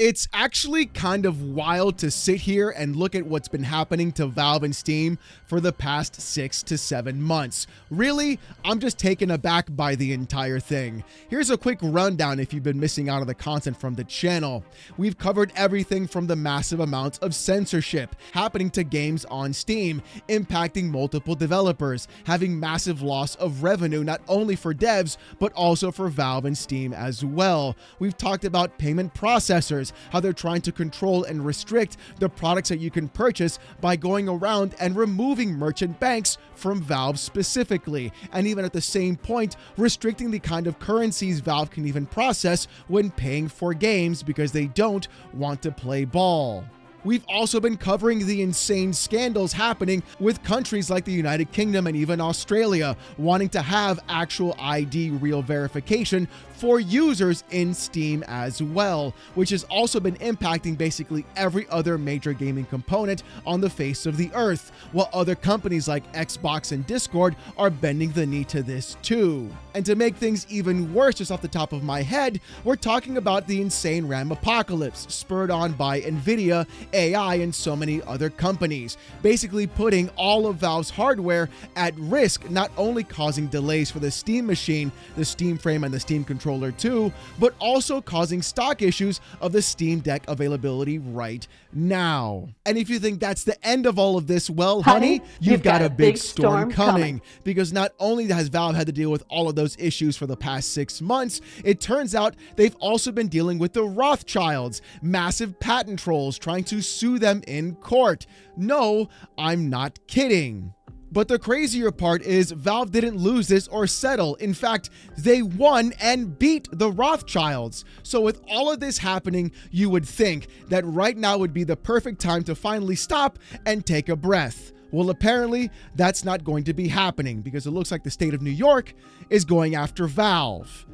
It's actually kind of wild to sit here and look at what's been happening to Valve and Steam for the past 6 to 7 months. Really, I'm just taken aback by the entire thing. Here's a quick rundown if you've been missing out on the content from the channel. We've covered everything from the massive amounts of censorship happening to games on Steam, impacting multiple developers, having massive loss of revenue not only for devs, but also for Valve and Steam as well. We've talked about payment processors, how they're trying to control and restrict the products that you can purchase by going around and removing merchant banks from Valve specifically, and even at the same point restricting the kind of currencies Valve can even process when paying for games because they don't want to play ball. We've also been covering the insane scandals happening with countries like the United Kingdom and even Australia wanting to have actual ID real verification for users in Steam as well, which has also been impacting basically every other major gaming component on the face of the earth, while other companies like Xbox and Discord are bending the knee to this too. And to make things even worse, just off the top of my head, we're talking about the insane RAM apocalypse spurred on by Nvidia, AI, and so many other companies, basically putting all of Valve's hardware at risk, not only causing delays for the Steam machine, the Steam frame, and the Steam controller too, but also causing stock issues of the Steam Deck availability right now. And if you think that's the end of all of this, well, honey, you've got a big storm coming. Because not only has Valve had to deal with all of those issues for the past 6 months, it turns out they've also been dealing with the Rothschilds, massive patent trolls trying to sue them in court. No, I'm not kidding. But the crazier part is Valve didn't lose this or settle. In fact, they won and beat the Rothschilds. So with all of this happening, you would think that right now would be the perfect time to finally stop and take a breath. Well, apparently that's not going to be happening because it looks like the state of New York is going after Valve.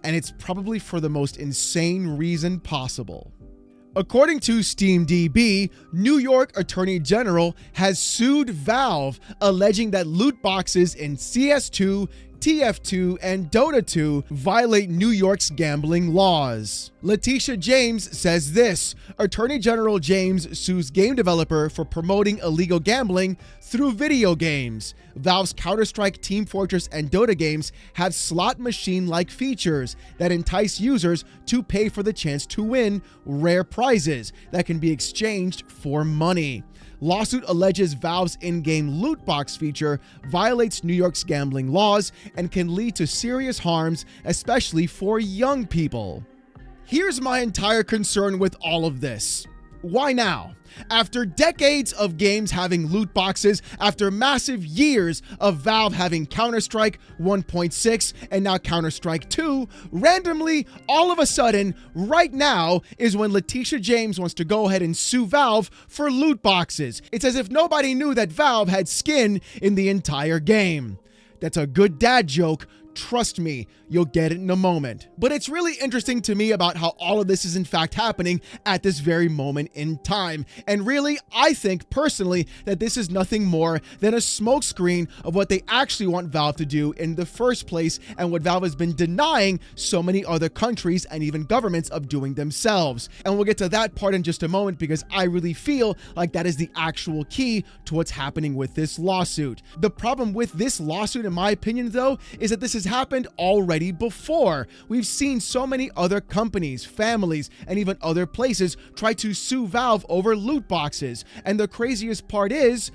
And it's probably for the most insane reason possible. According to SteamDB, New York Attorney General has sued Valve, alleging that loot boxes in CS2, TF2, and Dota 2 violate New York's gambling laws. Letitia James says this: Attorney General James sues game developer for promoting illegal gambling through video games. Valve's Counter-Strike, Team Fortress, and Dota games have slot machine-like features that entice users to pay for the chance to win rare prizes that can be exchanged for money. Lawsuit alleges Valve's in-game loot box feature violates New York's gambling laws and can lead to serious harms, especially for young people. Here's my entire concern with all of this. Why now? After decades of games having loot boxes, after massive years of Valve having Counter-Strike 1.6 and now Counter-Strike 2, randomly, all of a sudden, right now is when Letitia James wants to go ahead and sue Valve for loot boxes. It's as if nobody knew that Valve had skin in the entire game. That's a good dad joke. Trust me, you'll get it in a moment. But it's really interesting to me about how all of this is in fact happening at this very moment in time. And really, I think personally that this is nothing more than a smokescreen of what they actually want Valve to do in the first place, and what Valve has been denying so many other countries and even governments of doing themselves. And we'll get to that part in just a moment, because I really feel like that is the actual key to what's happening with this lawsuit. The problem with this lawsuit, in my opinion, though, is that this has happened already before. We've seen so many other companies, families, and even other places try to sue Valve over loot boxes. And the craziest part is,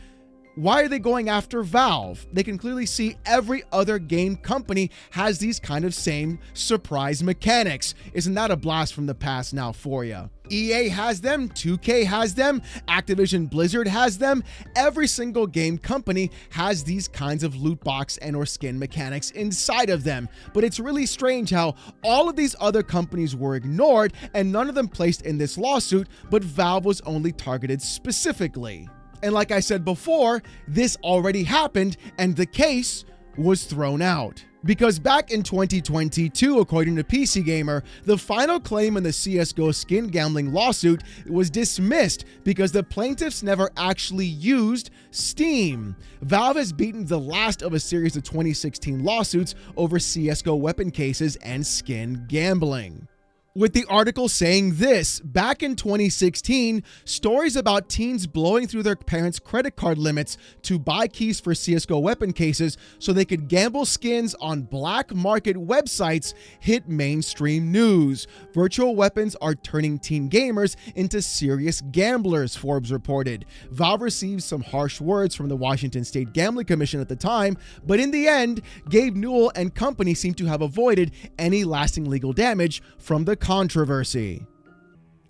why are they going after Valve? They can clearly see every other game company has these kind of same surprise mechanics. Isn't that a blast from the past now for you? EA has them, 2K has them, Activision Blizzard has them. Every single game company has these kinds of loot box and or skin mechanics inside of them. But it's really strange how all of these other companies were ignored and none of them placed in this lawsuit, but Valve was only targeted specifically. And like I said before, this already happened and the case was thrown out. Because back in 2022, according to PC Gamer, the final claim in the CSGO skin gambling lawsuit was dismissed because the plaintiffs never actually used Steam. Valve has beaten the last of a series of 2016 lawsuits over CSGO weapon cases and skin gambling. with the article saying this: back in 2016, stories about teens blowing through their parents' credit card limits to buy keys for CSGO weapon cases so they could gamble skins on black market websites hit mainstream news. Virtual weapons are turning teen gamers into serious gamblers, Forbes reported. Valve received some harsh words from the Washington State Gambling Commission at the time, but in the end, Gabe Newell and company seem to have avoided any lasting legal damage from the controversy.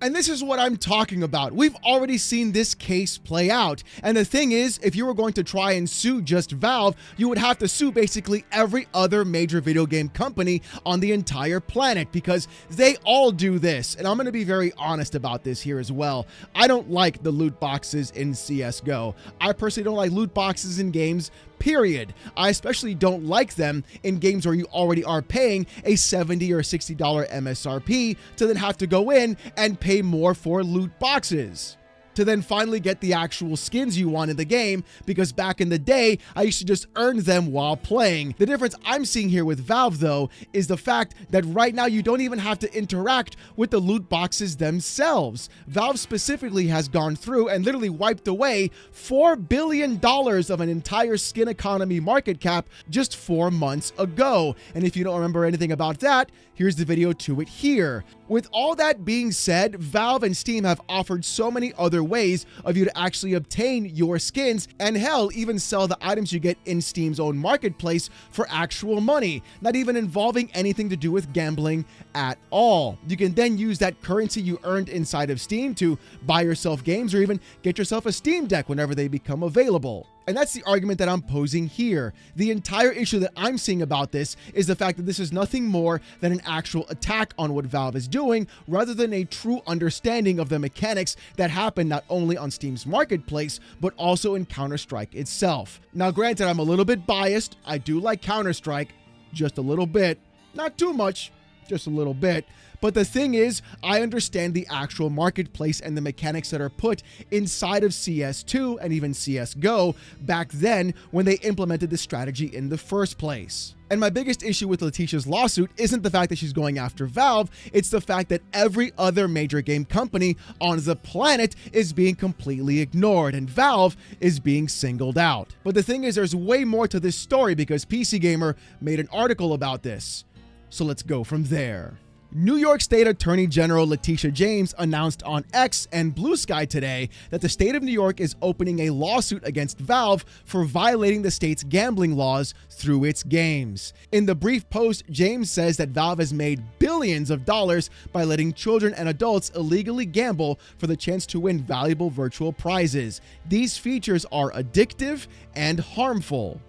And this is what I'm talking about. We've already seen this case play out. And the thing is, if you were going to try and sue just Valve, you would have to sue basically every other major video game company on the entire planet, because they all do this. And I'm going to be very honest about this here as well. I don't like the loot boxes in CSGO. I personally don't like loot boxes in games, period. I especially don't like them in games where you already are paying a $70 or $60 MSRP to then have to go in and pay more for loot boxes to then finally get the actual skins you want in the game, because back in the day, I used to just earn them while playing. The difference I'm seeing here with Valve, though, is the fact that right now you don't even have to interact with the loot boxes themselves. Valve specifically has gone through and literally wiped away $4 billion of an entire skin economy market cap just 4 months ago. And if you don't remember anything about that, here's the video to it here. With all that being said, Valve and Steam have offered so many other ways of you to actually obtain your skins, and hell, even sell the items you get in Steam's own marketplace for actual money, not even involving anything to do with gambling at all. You can then use that currency you earned inside of Steam to buy yourself games or even get yourself a Steam Deck whenever they become available. And that's the argument that I'm posing here. The entire issue that I'm seeing about this is the fact that this is nothing more than an actual attack on what Valve is doing, rather than a true understanding of the mechanics that happen not only on Steam's marketplace, but also in Counter-Strike itself. Now, granted, I'm a little bit biased. I do like Counter-Strike, just a little bit. Not too much, just a little bit. But the thing is, I understand the actual marketplace and the mechanics that are put inside of CS2 and even CSGO back then when they implemented the strategy in the first place. And my biggest issue with Letitia's lawsuit isn't the fact that she's going after Valve, it's the fact that every other major game company on the planet is being completely ignored and Valve is being singled out. But the thing is, there's way more to this story because PC Gamer made an article about this. So let's go from there. New York State Attorney General Letitia James announced on X and Blue Sky today that the state of New York is opening a lawsuit against Valve for violating the state's gambling laws through its games. In the brief post, James says that Valve has made billions of dollars by letting children and adults illegally gamble for the chance to win valuable virtual prizes. These features are addictive and harmful,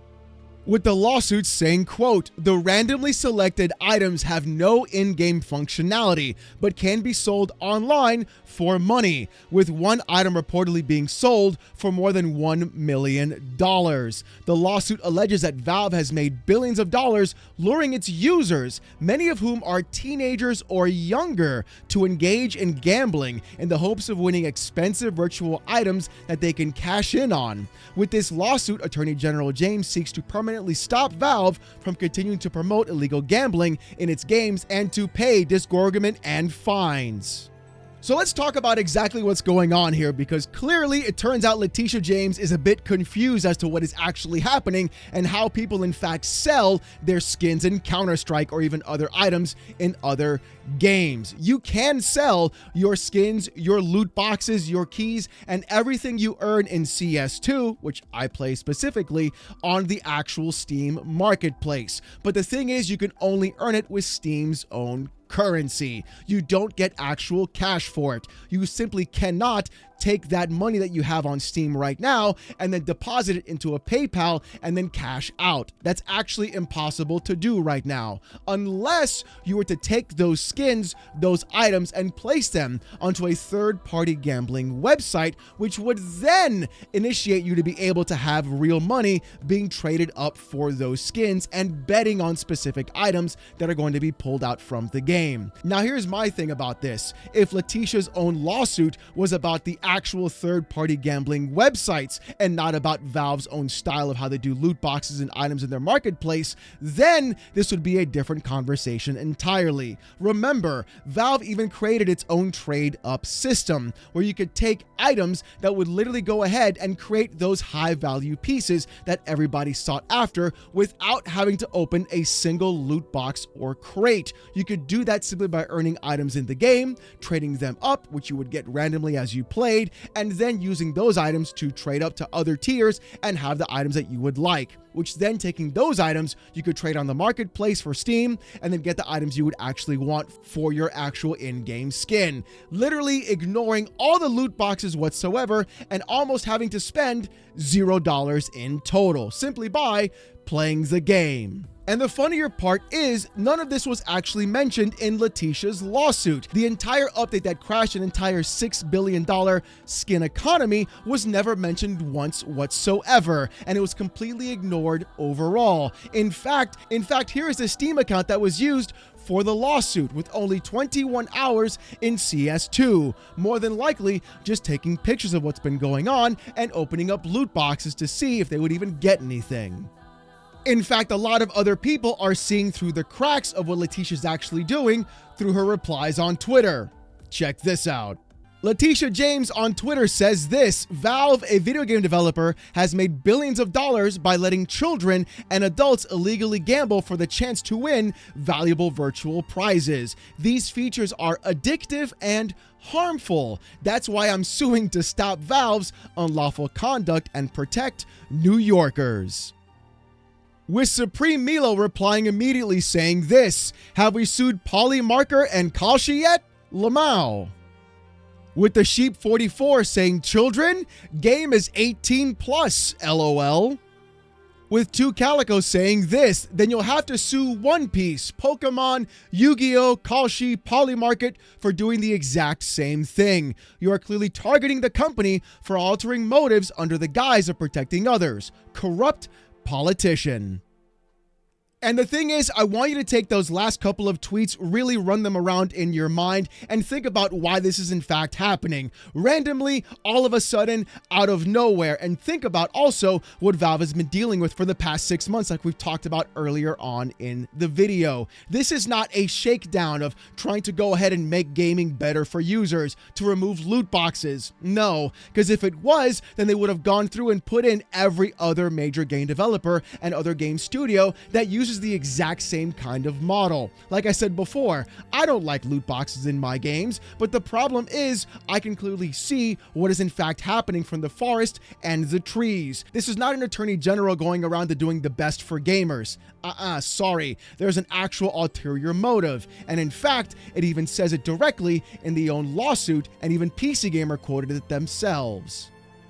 with the lawsuit saying, quote, "The randomly selected items have no in-game functionality, but can be sold online for money, with one item reportedly being sold for more than $1 million. The lawsuit alleges that Valve has made billions of dollars luring its users, many of whom are teenagers or younger, to engage in gambling in the hopes of winning expensive virtual items that they can cash in on. With this lawsuit, Attorney General James seeks to permanently stop Valve from continuing to promote illegal gambling in its games and to pay disgorgement and fines." So let's talk about exactly what's going on here, because clearly it turns out Letitia James is a bit confused as to what is actually happening and how people in fact sell their skins in Counter-Strike or even other items in other games. You can sell your skins, your loot boxes, your keys, and everything you earn in CS2, which I play specifically, on the actual Steam marketplace. But the thing is, you can only earn it with Steam's own currency. You don't get actual cash for it. You simply cannot take that money that you have on Steam right now and then deposit it into a PayPal and then cash out. That's actually impossible to do right now, unless you were to take those skins, those items, and place them onto a third-party gambling website, which would then initiate you to be able to have real money being traded up for those skins and betting on specific items that are going to be pulled out from the game. game. Now here's my thing about this. If Letitia's own lawsuit was about the actual third-party gambling websites and not about Valve's own style of how they do loot boxes and items in their marketplace, then this would be a different conversation entirely. Remember, Valve even created its own trade-up system where you could take items that would literally go ahead and create those high-value pieces that everybody sought after without having to open a single loot box or crate. You could do that simply by earning items in the game, trading them up, which you would get randomly as you played, and then using those items to trade up to other tiers and have the items that you would like, which then taking those items, you could trade on the marketplace for Steam and then get the items you would actually want for your actual in-game skin. Literally ignoring all the loot boxes whatsoever and almost having to spend $0 in total simply by playing the game. And the funnier part is, none of this was actually mentioned in Letitia's lawsuit. The entire update that crashed an entire $6 billion skin economy was never mentioned once whatsoever, and it was completely ignored overall. In fact, here is the Steam account that was used for the lawsuit with only 21 hours in CS2, more than likely just taking pictures of what's been going on and opening up loot boxes to see if they would even get anything. In fact, a lot of other people are seeing through the cracks of what Letitia's actually doing through her replies on Twitter. Check this out. Letitia James on Twitter says this: Valve, a video game developer, has made billions of dollars by letting children and adults illegally gamble for the chance to win valuable virtual prizes. These features are addictive and harmful. That's why I'm suing to stop Valve's unlawful conduct and protect New Yorkers. With Supreme Milo replying immediately saying this: have we sued Polymarker and Kalshi yet? Lamau. With the Sheep 44 saying children, game is 18 plus, lol. With 2 Calico saying this: then you'll have to sue One Piece, Pokemon, Yu-Gi-Oh, Kalshi, Polymarket for doing the exact same thing. You are clearly targeting the company for altering motives under the guise of protecting others. Corrupt politician. And the thing is, I want you to take those last couple of tweets, really run them around in your mind, and think about why this is in fact happening. Randomly, all of a sudden, out of nowhere. And think about also what Valve has been dealing with for the past 6 months, like we've talked about earlier on in the video. This is not a shakedown of trying to go ahead and make gaming better for users, to remove loot boxes. No, because if it was, then they would have gone through and put in every other major game developer and other game studio that uses the exact same kind of model. Like I said before, I don't like loot boxes in my games, but the problem is I can clearly see what is in fact happening from the forest and the trees. This is not an attorney general going around to doing the best for gamers. Sorry, there's an actual ulterior motive. And in fact, it even says it directly in the own lawsuit, and even PC Gamer quoted it themselves,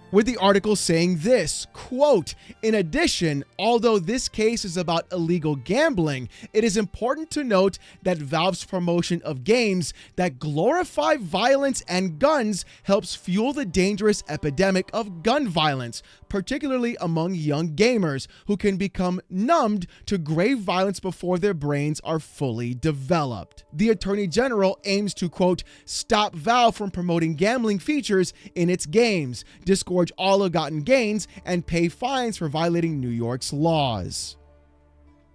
with the article saying this, quote, in addition, although this case is about illegal gambling, it is important to note that Valve's promotion of games that glorify violence and guns helps fuel the dangerous epidemic of gun violence, particularly among young gamers who can become numbed to grave violence before their brains are fully developed. The Attorney General aims to, quote, stop Valve from promoting gambling features in its games, discourage all ill-gotten gains, and pay fines for violating New York's laws.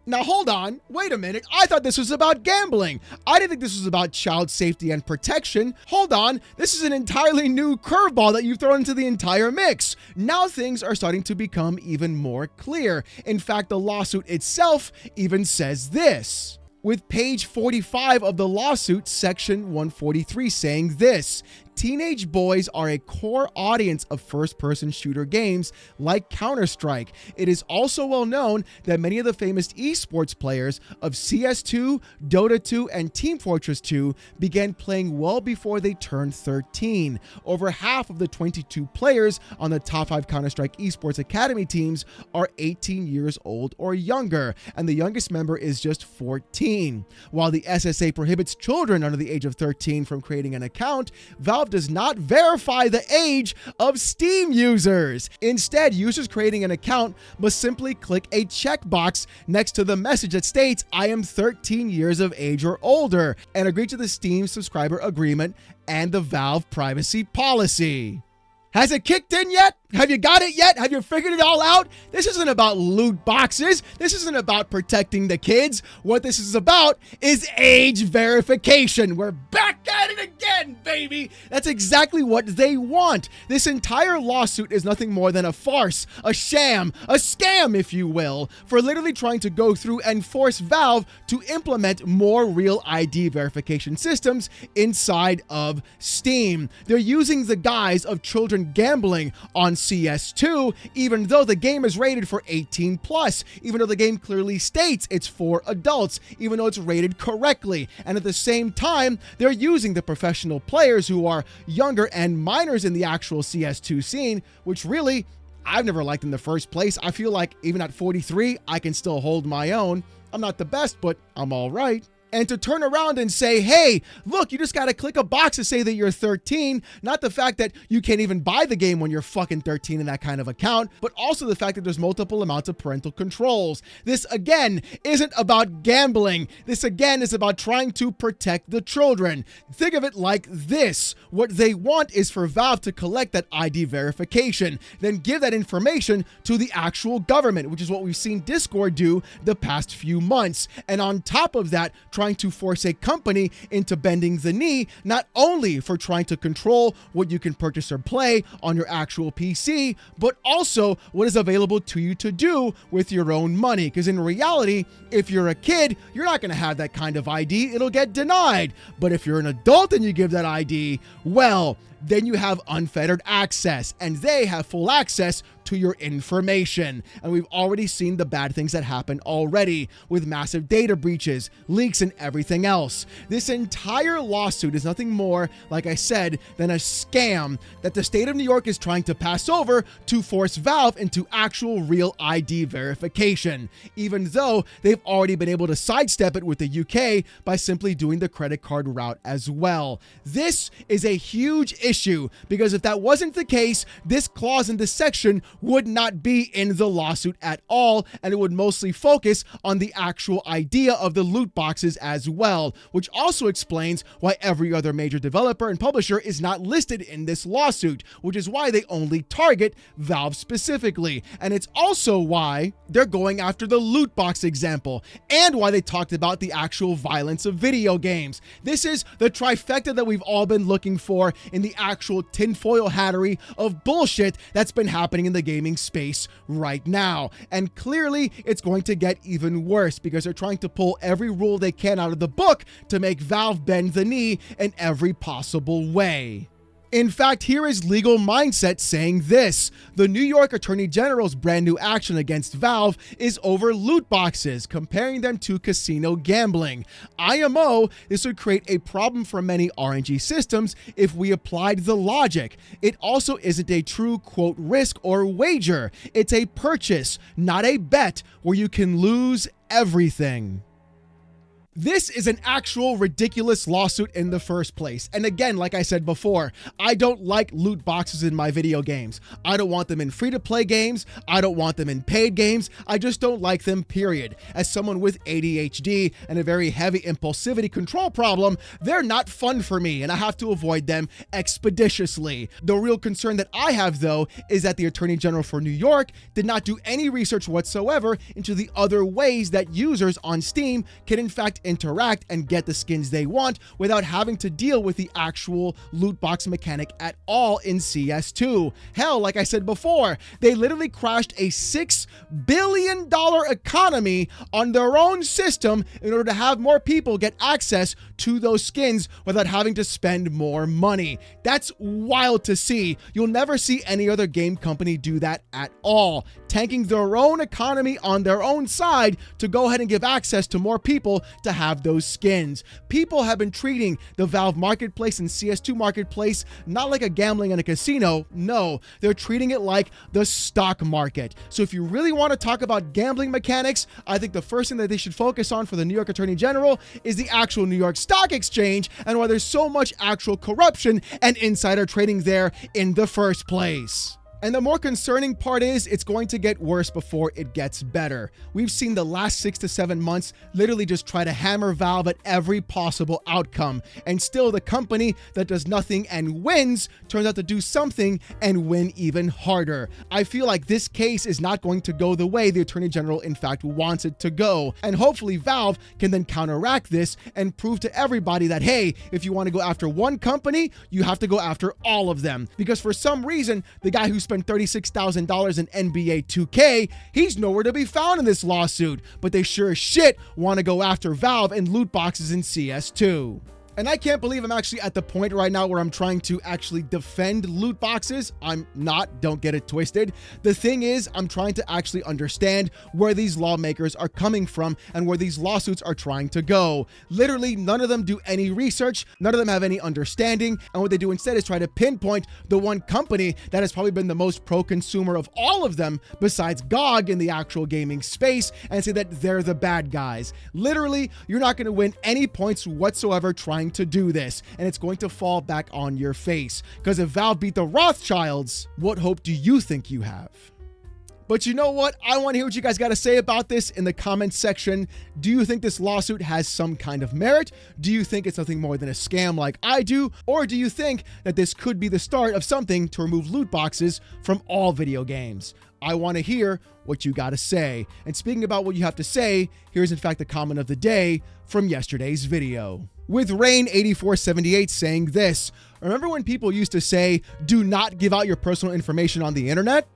Now hold on, wait a minute, I thought this was about gambling. I didn't think this was about child safety and protection. Hold on, this is an entirely new curveball that you've thrown into the entire mix. Now things are starting to become even more clear. In fact, the lawsuit itself even says this, with page 45 of the lawsuit, section 143 saying this: teenage boys are a core audience of first-person shooter games like Counter-Strike. It is also well known that many of the famous esports players of CS2, Dota 2, and Team Fortress 2 began playing well before they turned 13. Over half of the 22 players on the top 5 Counter-Strike esports academy teams are 18 years old or younger, and the youngest member is just 14. While the SSA prohibits children under the age of 13 from creating an account, Valve Valve does not verify the age of Steam users. Instead, users creating an account must simply click a checkbox next to the message that states, "I am 13 years of age or older," and agree to the Steam subscriber agreement and the Valve privacy policy. Has it kicked in yet? Have you got it yet? Have you figured it all out? This isn't about loot boxes. This isn't about protecting the kids. What this is about is age verification. We're back at it again, baby. That's exactly what they want. This entire lawsuit is nothing more than a farce, a sham, a scam, if you will, for literally trying to go through and force Valve to implement more real ID verification systems inside of Steam. They're using the guise of children gambling on CS2, even though the game is rated for 18 plus, even though the game clearly states it's for adults, even though it's rated correctly. And at the same time, they're using the professional players who are younger and minors in the actual CS2 scene, which really, I've never liked in the first place. I feel like even at 43, I can still hold my own. I'm not the best, but I'm all right. And to turn around and say, hey, look, you just got to click a box to say that you're 13, not the fact that you can't even buy the game when you're fucking 13 in that kind of account, but also the fact that there's multiple amounts of parental controls. This, again, isn't about gambling. This, again, is about trying to protect the children. Think of it like this. What they want is for Valve to collect that ID verification, then give that information to the actual government, which is what we've seen Discord do the past few months. And on top of that, trying to force a company into bending the knee, not only for trying to control what you can purchase or play on your actual PC, but also what is available to you to do with your own money. Because in reality, if you're a kid, you're not going to have that kind of ID. It'll get denied. But if you're an adult and you give that ID, well, then you have unfettered access, and they have full access to your information. And we've already seen the bad things that happen already with massive data breaches, leaks, and everything else. This entire lawsuit is nothing more, like I said, than a scam that the state of New York is trying to pass over to force Valve into actual real ID verification, even though they've already been able to sidestep it with the UK by simply doing the credit card route as well. This is a huge issue, because if that wasn't the case, this clause in this section would not be in the lawsuit at all, and it would mostly focus on the actual idea of the loot boxes as well, which also explains why every other major developer and publisher is not listed in this lawsuit, which is why they only target Valve specifically. And it's also why they're going after the loot box example, and why they talked about the actual violence of video games. This is the trifecta that we've all been looking for in the actual tinfoil hattery of bullshit that's been happening in the gaming space right now. And clearly it's going to get even worse, because they're trying to pull every rule they can out of the book to make Valve bend the knee in every possible way. In fact, here is Legal Mindset saying this: the New York Attorney General's brand new action against Valve is over loot boxes, comparing them to casino gambling. IMO, this would create a problem for many RNG systems if we applied the logic. It also isn't a true, quote, risk or wager. It's a purchase, not a bet where you can lose everything. This is an actual ridiculous lawsuit in the first place. And again, like I said before, I don't like loot boxes in my video games. I don't want them in free-to-play games. I don't want them in paid games. I just don't like them, period. As someone with ADHD and a very heavy impulsivity control problem, they're not fun for me, and I have to avoid them expeditiously. The real concern that I have, though, is that the Attorney General for New York did not do any research whatsoever into the other ways that users on Steam can in fact interact and get the skins they want without having to deal with the actual loot box mechanic at all in CS2. Hell, like I said before, they literally crashed a $6 billion economy on their own system in order to have more people get access to those skins without having to spend more money. That's wild to see. You'll never see any other game company do that at all. tanking their own economy on their own side to go ahead and give access to more people to have those skins. People have been treating the Valve Marketplace and CS2 Marketplace not like a gambling and a casino. No, they're treating it like the stock market. So if you really want to talk about gambling mechanics, I think the first thing that they should focus on for the New York Attorney General is the actual New York Stock Exchange and why there's so much actual corruption and insider trading there in the first place. And the more concerning part is it's going to get worse before it gets better. We've seen the last 6 to 7 months literally just try to hammer Valve at every possible outcome. And still the company that does nothing and wins turns out to do something and win even harder. I feel like this case is not going to go the way the Attorney General in fact wants it to go. And hopefully Valve can then counteract this and prove to everybody that, hey, if you want to go after one company, you have to go after all of them. Because for some reason, the guy who spent $36,000 in NBA 2K, he's nowhere to be found in this lawsuit, but they sure as shit want to go after Valve and loot boxes in CS2. And I can't believe I'm actually at the point right now where I'm trying to actually defend loot boxes. I'm not, don't get it twisted. The thing is, I'm trying to actually understand where these lawmakers are coming from and where these lawsuits are trying to go. Literally, none of them do any research. None of them have any understanding. And what they do instead is try to pinpoint the one company that has probably been the most pro-consumer of all of them, besides GOG in the actual gaming space, and say that they're the bad guys. Literally, you're not going to win any points whatsoever trying to do this, and it's going to fall back on your face. Because if Valve beat the Rothschilds, what hope do you think you have? But you know what? I want to hear what you guys got to say about this in the comments section. Do you think this lawsuit has some kind of merit? Do you think it's nothing more than a scam like I do? Or do you think that this could be the start of something to remove loot boxes from all video games? I want to hear what you got to say. And speaking about what you have to say, here's in fact the comment of the day from yesterday's video. With Rain8478 saying this: remember when people used to say, do not give out your personal information on the internet?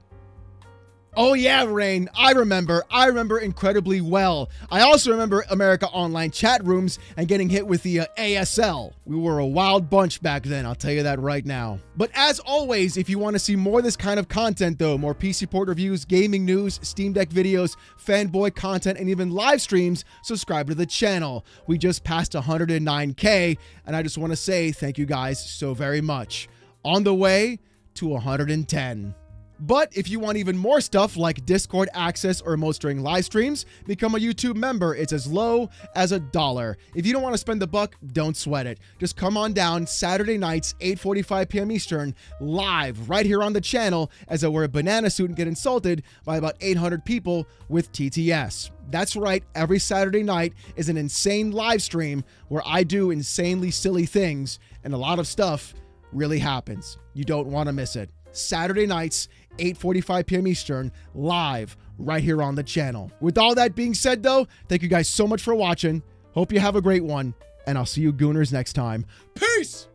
Oh yeah, Rain, I remember incredibly well. I also remember America Online chat rooms and getting hit with the ASL. We were a wild bunch back then, I'll tell you that right now. But as always, if you want to see more of this kind of content though, more PC port reviews, gaming news, Steam Deck videos, fanboy content, and even live streams, subscribe to the channel. We just passed 109K, and I just want to say thank you guys so very much. On the way to 110. But if you want even more stuff like Discord access or emotes during live streams, become a YouTube member. It's as low as $1. If you don't want to spend the buck, don't sweat it. Just come on down Saturday nights, 8:45 p.m. Eastern, live right here on the channel as I wear a banana suit and get insulted by about 800 people with TTS. That's right, every Saturday night is an insane live stream where I do insanely silly things, and a lot of stuff really happens. You don't want to miss it. Saturday nights, 8:45 p.m. Eastern, live right here on the channel. With all that being said though, thank you guys so much for watching. Hope you have a great one, and I'll see you gooners next time. Peace!